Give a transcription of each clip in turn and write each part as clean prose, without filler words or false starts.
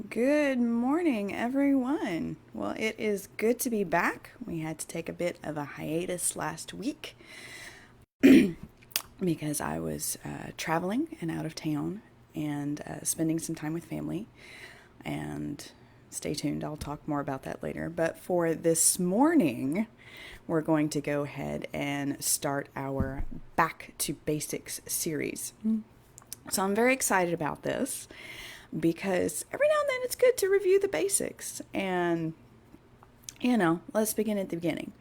Good morning, everyone. Well, it is good to be back. We had to take a bit of a hiatus last week because I was traveling and out of town and spending some time with family. And stay tuned, I'll talk more about that later. But for this morning, we're going to go ahead and start our Back to Basics series. So I'm very excited about this because every now and then it's good to review the basics. And, let's begin at the beginning.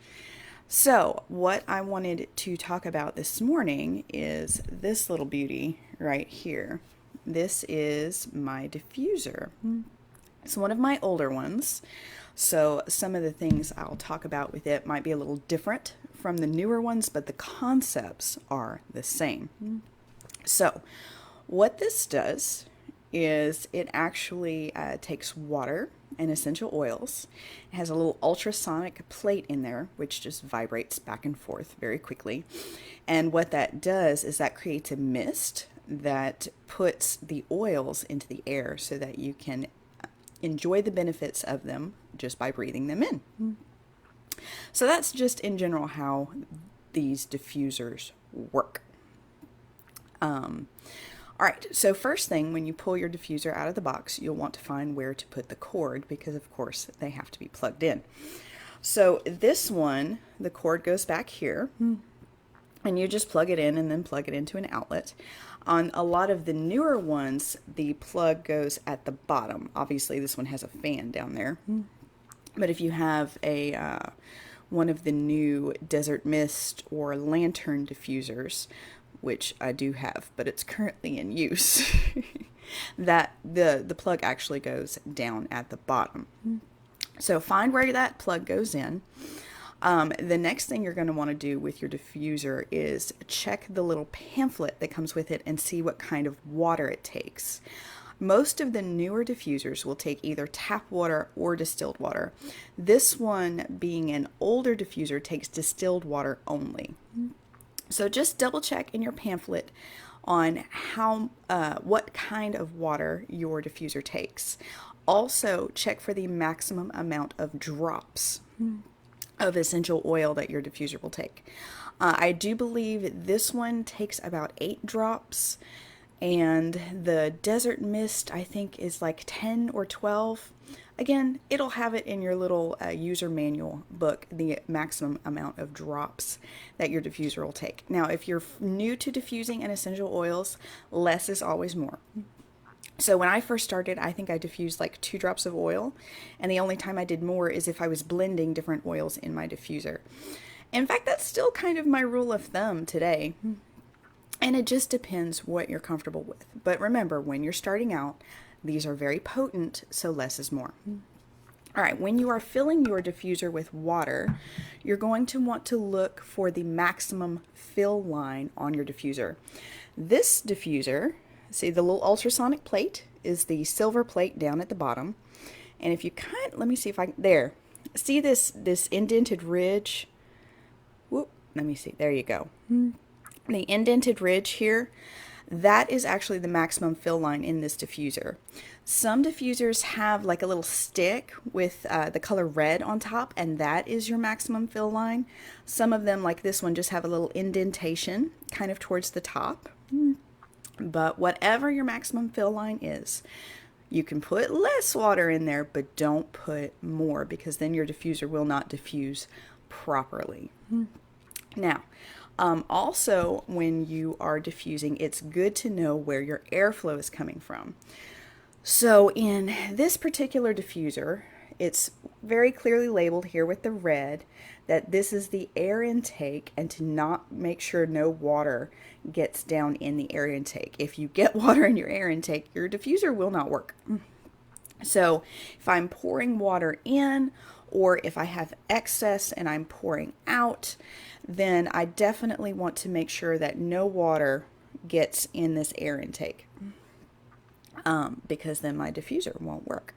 So, what I wanted to talk about this morning is this little beauty right here. This is my diffuser. It's one of my older ones. So, some of the things I'll talk about with it might be a little different from the newer ones, but the concepts are the same. So, what this does is it actually takes water and essential oils. It has a little ultrasonic plate in there, which just vibrates back and forth very quickly. And what that does is that creates a mist that puts the oils into the air so that you can enjoy the benefits of them just by breathing them in. So that's just in general how these diffusers work. All right, so first thing, when you pull your diffuser out of the box, you'll want to find where to put the cord because, of course, they have to be plugged in. So this one, the cord goes back here, and you just plug it in and then plug it into an outlet. On a lot of the newer ones, the plug goes at the bottom. Obviously, this one has a fan down there. But if you have one of the new Desert Mist or Lantern diffusers, which I do have, but it's currently in use, that the plug actually goes down at the bottom. So find where that plug goes in. The next thing you're going to want to do with your diffuser is check the little pamphlet that comes with it and see what kind of water it takes. Most of the newer diffusers will take either tap water or distilled water. This one, being an older diffuser, takes distilled water only. So just double check in your pamphlet on what kind of water your diffuser takes. Also check for the maximum amount of drops of essential oil that your diffuser will take. I do believe this one takes about 8 drops, and the Desert Mist I think is like 10 or 12. Again, it'll have it in your little user manual book, the maximum amount of drops that your diffuser will take. Now, if you're new to diffusing and essential oils, less is always more. So when I first started, I think I diffused like 2 drops of oil, and the only time I did more is if I was blending different oils in my diffuser. In fact, that's still kind of my rule of thumb today. And it just depends what you're comfortable with. But remember, when you're starting out, these are very potent, so less is more. All right, when you are filling your diffuser with water, you're going to want to look for the maximum fill line on your diffuser. This diffuser, see the little ultrasonic plate is the silver plate down at the bottom. And if you let me see if I can, there. See this indented ridge? Whoop, let me see, there you go. The indented ridge here, that is actually the maximum fill line in this diffuser. Some diffusers have like a little stick with the color red on top, and that is your maximum fill line. Some of them, like this one, just have a little indentation kind of towards the top. But whatever your maximum fill line is, you can put less water in there, but don't put more because then your diffuser will not diffuse properly. Now, also, when you are diffusing, it's good to know where your airflow is coming from. So in this particular diffuser, it's very clearly labeled here with the red that this is the air intake, and to not make sure no water gets down in the air intake. If you get water in your air intake, your diffuser will not work. So if I'm pouring water in, or if I have excess and I'm pouring out, then I definitely want to make sure that no water gets in this air intake, because then my diffuser won't work.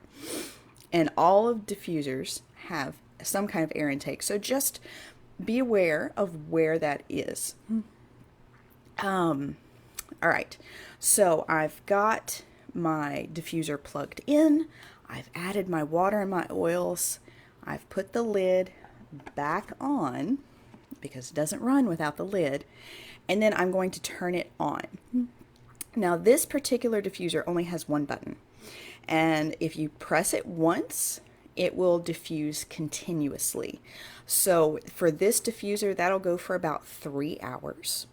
And all of diffusers have some kind of air intake, so just be aware of where that is. All right, so I've got my diffuser plugged in. I've added my water and my oils. I've put the lid back on because it doesn't run without the lid. And then I'm going to turn it on. Now this particular diffuser only has one button. And if you press it once, it will diffuse continuously. So for this diffuser, that'll go for about 3 hours.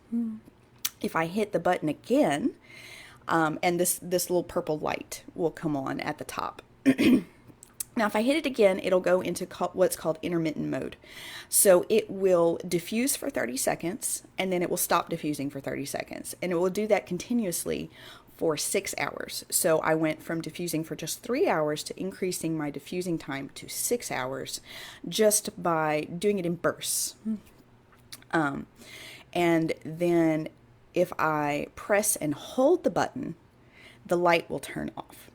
If I hit the button again, and this little purple light will come on at the top. Now, if I hit it again, it'll go into what's called intermittent mode. So it will diffuse for 30 seconds, and then it will stop diffusing for 30 seconds. And it will do that continuously for 6 hours. So I went from diffusing for just 3 hours to increasing my diffusing time to 6 hours just by doing it in bursts. And then if I press and hold the button, the light will turn off.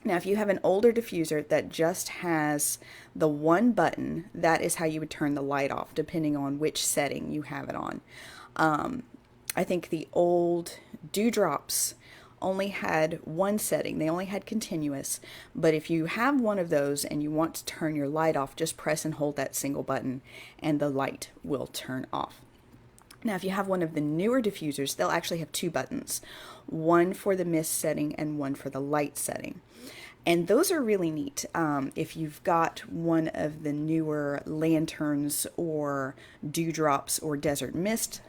Now, if you have an older diffuser that just has the one button, that is how you would turn the light off, depending on which setting you have it on. I think the old Dewdrops only had one setting. They only had continuous. But if you have one of those and you want to turn your light off, just press and hold that single button and the light will turn off. Now, if you have one of the newer diffusers, they'll actually have two buttons, one for the mist setting and one for the light setting. And those are really neat. If you've got one of the newer lanterns or Dewdrops or desert mist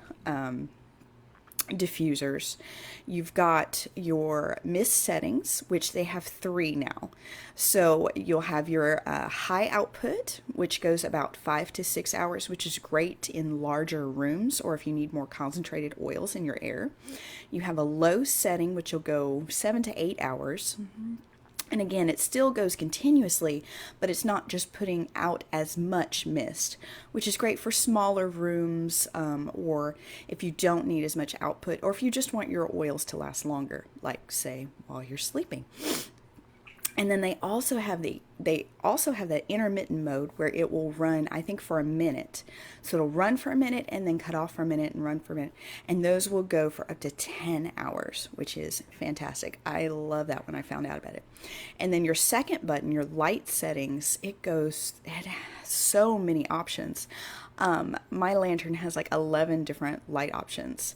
diffusers, you've got your mist settings, which they have 3 now. So you'll have your high output, which goes about 5 to 6 hours, which is great in larger rooms or if you need more concentrated oils in your air. You have a low setting, which will go 7 to 8 hours. And again, it still goes continuously, but it's not just putting out as much mist, which is great for smaller rooms, or if you don't need as much output, or if you just want your oils to last longer, like say while you're sleeping. And then they also have that intermittent mode where it will run, I think, for a minute. So it'll run for a minute and then cut off for a minute and run for a minute. And those will go for up to 10 hours, which is fantastic. I love that when I found out about it. And then your second button, your light settings, it has so many options. My lantern has like 11 different light options.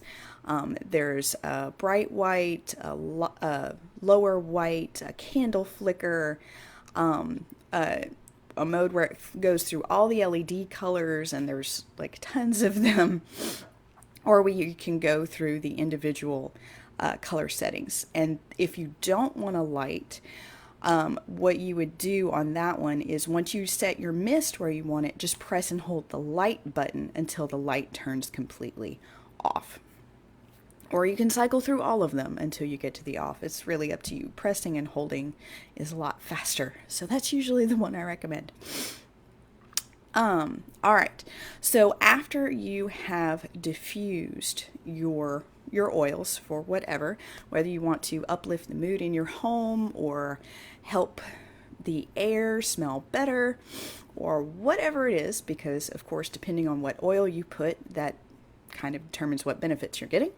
There's a bright white, a lower white, a candle flicker, a mode where it goes through all the LED colors, and there's like tons of them, or where you can go through the individual color settings. And if you don't want a light, what you would do on that one is once you set your mist where you want it, just press and hold the light button until the light turns completely off. Or you can cycle through all of them until you get to the off. It's really up to you. Pressing and holding is a lot faster. So that's usually the one I recommend. All right. So after you have diffused your oils for whatever, whether you want to uplift the mood in your home or help the air smell better or whatever it is, because of course, depending on what oil you put, that kind of determines what benefits you're getting.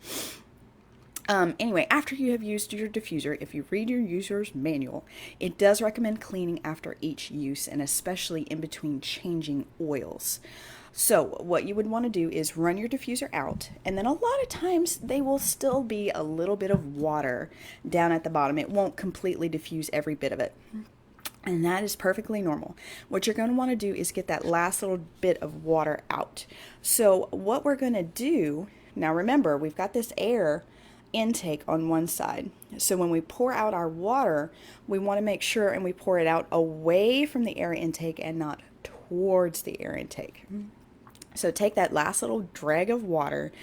Anyway, after you have used your diffuser, if you read your user's manual, it does recommend cleaning after each use and especially in between changing oils. So what you would want to do is run your diffuser out, and then a lot of times they will still be a little bit of water down at the bottom. It won't completely diffuse every bit of it. And that is perfectly normal. What you're going to want to do is get that last little bit of water out. So what we're going to do, now remember, we've got this air intake on one side. So when we pour out our water, we want to make sure and we pour it out away from the air intake and not towards the air intake. So take that last little drag of water,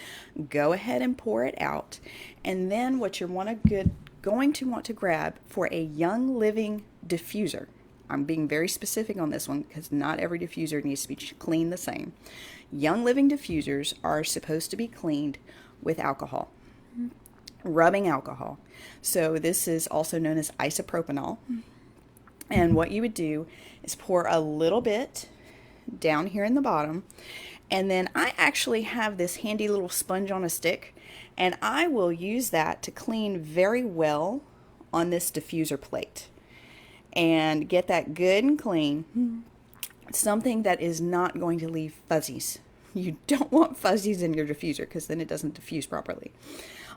go ahead and pour it out. And then what you're going to want to grab for a Young Living diffuser. I'm being very specific on this one because not every diffuser needs to be cleaned the same. Young Living diffusers are supposed to be cleaned with alcohol, rubbing alcohol. So this is also known as isopropanol. And what you would do is pour a little bit down here in the bottom. And then I actually have this handy little sponge on a stick, and I will use that to clean very well on this diffuser plate and get that good and clean. Something that is not going to leave fuzzies. You don't want fuzzies in your diffuser because then it doesn't diffuse properly.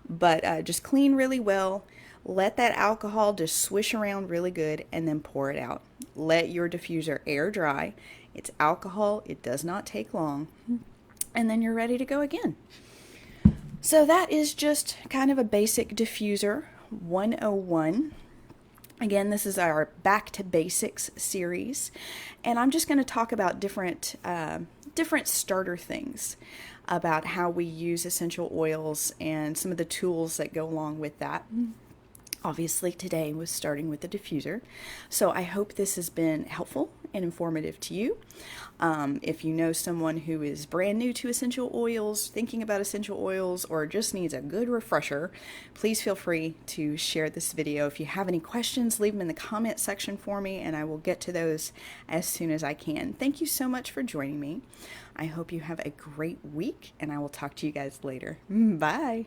But just clean really well. Let that alcohol just swish around really good and then pour it out. Let your diffuser air dry. It's alcohol. It does not take long. And then you're ready to go again. So that is just kind of a basic diffuser 101. Again, this is our Back to Basics series, and I'm just going to talk about different starter things about how we use essential oils and some of the tools that go along with that. Obviously, today was starting with the diffuser, so I hope this has been helpful and informative to you. If you know someone who is brand new to essential oils, thinking about essential oils, or just needs a good refresher, please feel free to share this video. If you have any questions, leave them in the comment section for me, and I will get to those as soon as I can. Thank you so much for joining me. I hope you have a great week, and I will talk to you guys later. Bye.